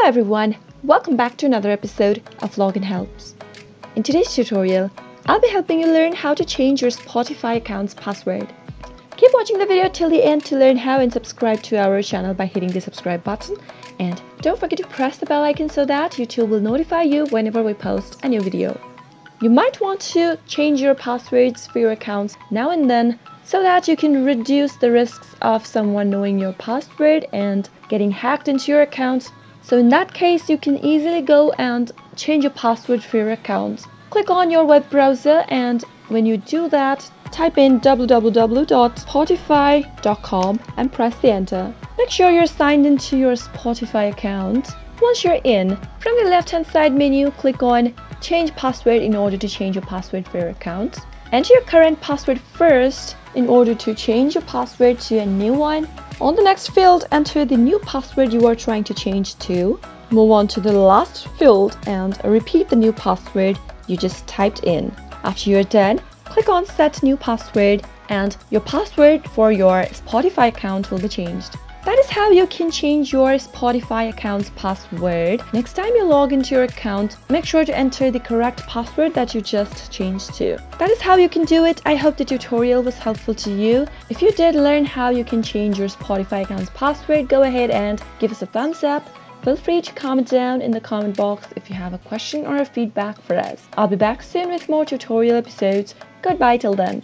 Hello everyone, welcome back to another episode of Login Helps. In today's tutorial, I'll be helping you learn how to change your Spotify account's password. Keep watching the video till the end to learn how and subscribe to our channel by hitting the subscribe button. And don't forget to press the bell icon so that YouTube will notify you whenever we post a new video. You might want to change your passwords for your accounts now and then so that you can reduce the risks of someone knowing your password and getting hacked into your accounts. So in that case, you can easily go and change your password for your account. Click on your web browser, and when you do that, type in www.spotify.com and press the enter. Make sure you're signed into your Spotify account. Once you're in, from the left-hand side menu, click on Change Password in order to change your password for your account. Enter your current password first in order to change your password to a new one. On the next field, enter the new password you are trying to change to. Move on to the last field and repeat the new password you just typed in. After you're done, click on Set New Password and your password for your Spotify account will be changed. That is how you can change your Spotify account's password. Next time you log into your account, make sure to enter the correct password that you just changed to. That is how you can do it. I hope the tutorial was helpful to you. If you did learn how you can change your Spotify account's password, go ahead and give us a thumbs up. Feel free to comment down in the comment box if you have a question or a feedback for us. I'll be back soon with more tutorial episodes. Goodbye till then.